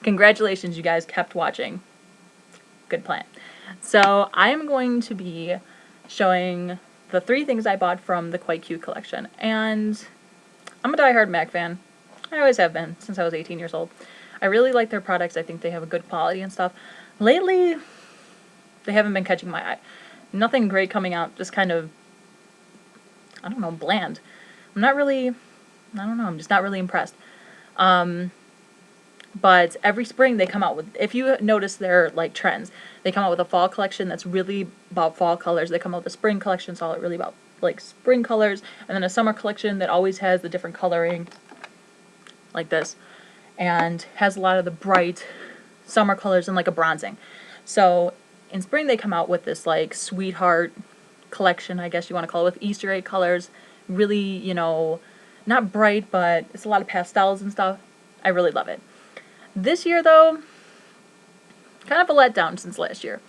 Congratulations, you guys kept watching. Good plan. So I am going to be showing the 3 things I bought from the Quite Cute collection. And I'm a diehard MAC fan. I always have been since I was 18 years old. I really like their products. I think they have a good quality and stuff. Lately, they haven't been catching my eye. Nothing great coming out, just kind of, I don't know, bland. I'm just not really impressed. But every spring they come out with, if you notice their like trends, they come out with a fall collection that's really about fall colors. They come out with a spring collection that's all really about like spring colors, and then a summer collection that always has the different coloring like this, and has a lot of the bright summer colors and like a bronzing. So in spring they come out with this like sweetheart collection, I guess you want to call it, with Easter egg colors. Really, you know, not bright, but it's a lot of pastels and stuff. I really love it. This year, though, kind of a letdown since last year.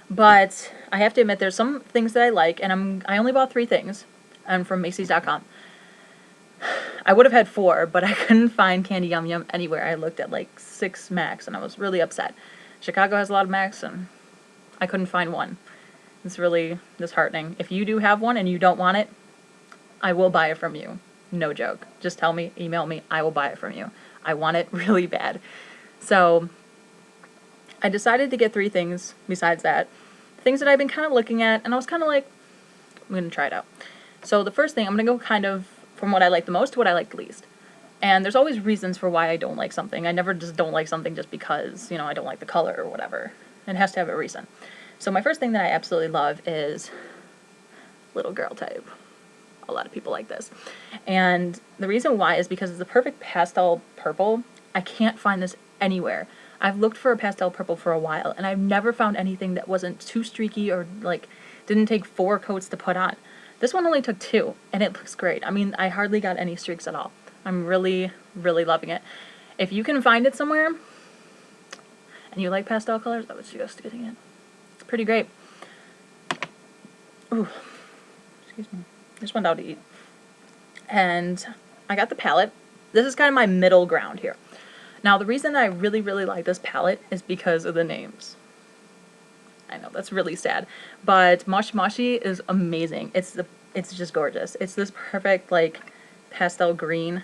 But I have to admit, there's some things that I like, and I only bought 3 things. I'm from Macy's.com. I would have had 4, but I couldn't find Candy Yum Yum anywhere. I looked at like 6 MACs, and I was really upset. Chicago has a lot of MACs, and I couldn't find one. It's really disheartening. If you do have one and you don't want it, I will buy it from you. No joke. Just tell me, email me, I will buy it from you. I want it really bad. So I decided to get 3 things besides that. Things that I've been kind of looking at, and I was kind of like, I'm going to try it out. So the first thing, I'm going to go kind of from what I like the most to what I like the least. And there's always reasons for why I don't like something. I never just don't like something just because, you know, I don't like the color or whatever. It has to have a reason. So my first thing that I absolutely love is little girl type. A lot of people like this. And the reason why is because it's the perfect pastel purple. I can't find this anywhere. I've looked for a pastel purple for a while, and I've never found anything that wasn't too streaky or like didn't take 4 coats to put on. This one only took 2, and it looks great. I mean, I hardly got any streaks at all. I'm really, really loving it. If you can find it somewhere and you like pastel colors, I would suggest getting it. It's pretty great. Ooh, excuse me. I just went out to eat. And I got the palette. This is kind of my middle ground here. Now, the reason I really, really like this palette is because of the names. I know, that's really sad. But Moshi Moshi is amazing. It's just gorgeous. It's this perfect, like, pastel green.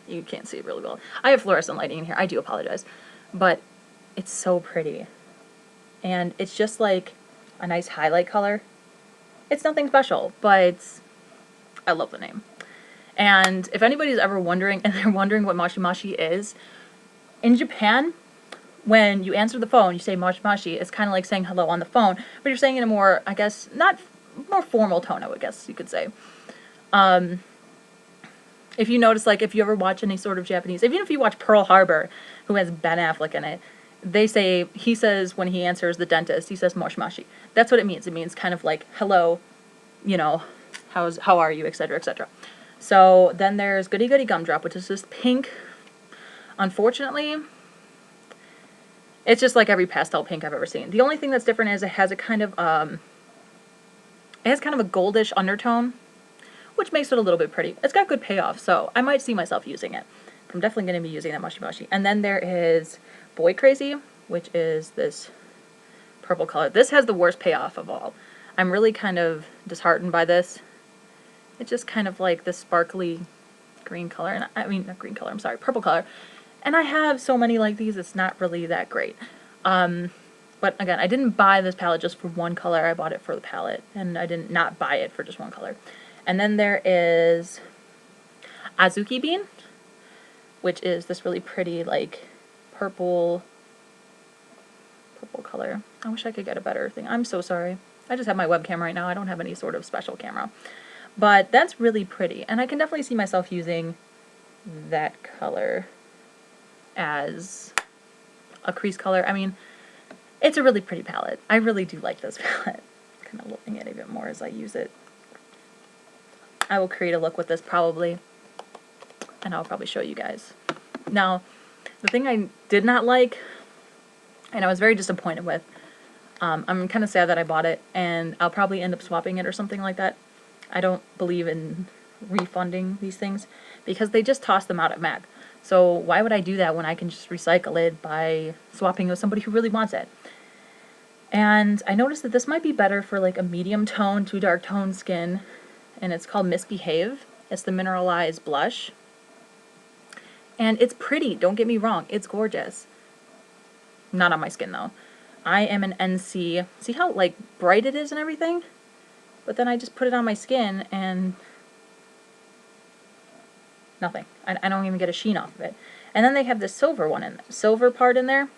You can't see it really well. I have fluorescent lighting in here. I do apologize. But it's so pretty. And it's just, like, a nice highlight color. It's nothing special, but I love the name. And if anybody's ever wondering, and they're wondering what Moshi Moshi is, in Japan, when you answer the phone, you say Moshi Moshi, it's kind of like saying hello on the phone, but you're saying it in a more, I guess, not more formal tone, I would guess you could say. If you notice, like, if you ever watch any sort of Japanese, even if you watch Pearl Harbor, who has Ben Affleck in it, he says when he answers the dentist, he says Moshi Moshi. That's what it means. It means kind of like, hello, you know, how are you, etc., etc. So then there's Goody Goody Gumdrop, which is this pink. Unfortunately, it's just like every pastel pink I've ever seen. The only thing that's different is it has a kind of a goldish undertone, which makes it a little bit pretty. It's got good payoff, so I might see myself using it. I'm definitely going to be using that Moshi Moshi. And then there is Boy Crazy, which is this purple color. This has the worst payoff of all. I'm really kind of disheartened by this. It's just kind of like this sparkly green color, and not green color, I'm sorry, purple color. And I have so many like these, it's not really that great. But again, I didn't buy this palette just for one color, I bought it for the palette, and I didn't not buy it for just one color. And then there is Azuki Bean, which is this really pretty, like, purple color. I wish I could get a better thing. I'm so sorry. I just have my webcam right now. I don't have any sort of special camera. But that's really pretty, and I can definitely see myself using that color as a crease color. I mean, it's a really pretty palette. I really do like this palette. Kind of looking at it even more as I use it. I will create a look with this probably, and I'll probably show you guys. Now, the thing I did not like, and I was very disappointed with, I'm kind of sad that I bought it, and I'll probably end up swapping it or something like that. I don't believe in refunding these things because they just toss them out at MAC. So why would I do that when I can just recycle it by swapping with somebody who really wants it? And I noticed that this might be better for like a medium tone to dark tone skin, and it's called Misbehave. It's the Mineralize blush. And it's pretty, don't get me wrong, it's gorgeous. Not on my skin though. I am an NC. See how like bright it is and everything? But then I just put it on my skin and nothing. I don't even get a sheen off of it. And then they have this silver one in silver part in there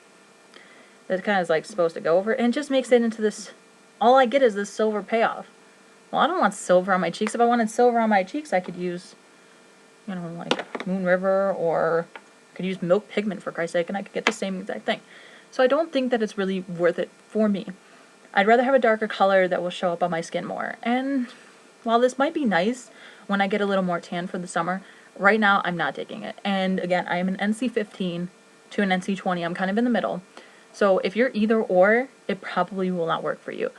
that kind of is like supposed to go over it, and it just makes it into this, all I get is this silver payoff. Well, I don't want silver on my cheeks. If I wanted silver on my cheeks, I could use, you know, like Moon River, or I could use milk pigment for Christ's sake, and I could get the same exact thing. So I don't think that it's really worth it for me. I'd rather have a darker color that will show up on my skin more. And while this might be nice when I get a little more tan for the summer, right now I'm not taking it. And again, I am an NC15 to an NC20. I'm kind of in the middle. So if you're either or, it probably will not work for you.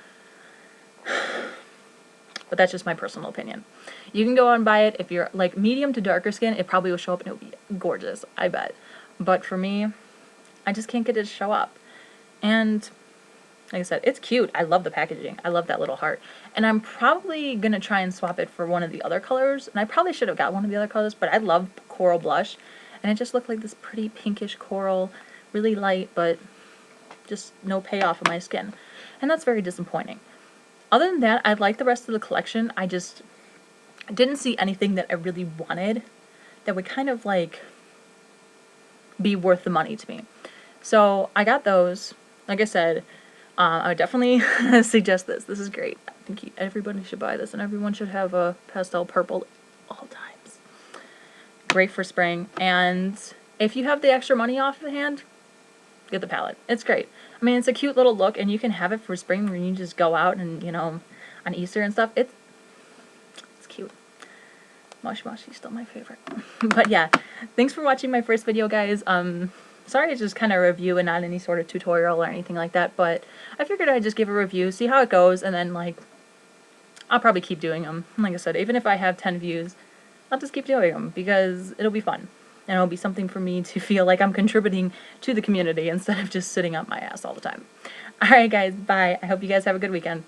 But that's just my personal opinion. You can go out and buy it. If you're like medium to darker skin, it probably will show up and it'll be gorgeous, I bet. But for me, I just can't get it to show up. And like I said, it's cute. I love the packaging. I love that little heart. And I'm probably going to try and swap it for one of the other colors. And I probably should have got one of the other colors, but I love coral blush. And it just looked like this pretty pinkish coral, really light, but just no payoff on my skin. And that's very disappointing. Other than that, I like the rest of the collection. I just didn't see anything that I really wanted that would kind of like be worth the money to me. So I got those. Like I said, I would definitely suggest this. This is great. I think everybody should buy this, and everyone should have a pastel purple at all times. Great for spring. And if you have the extra money off the hand, get the palette. It's great. I mean, it's a cute little look, and you can have it for spring when you just go out and, you know, on Easter and stuff. It's cute. Moshi Moshi's still my favorite. But yeah, thanks for watching my first video, guys. Sorry it's just kind of a review and not any sort of tutorial or anything like that, but I figured I'd just give a review, see how it goes, and then, like, I'll probably keep doing them. Like I said, even if I have 10 views, I'll just keep doing them because it'll be fun. And it'll be something for me to feel like I'm contributing to the community instead of just sitting up my ass all the time. Alright guys, bye. I hope you guys have a good weekend.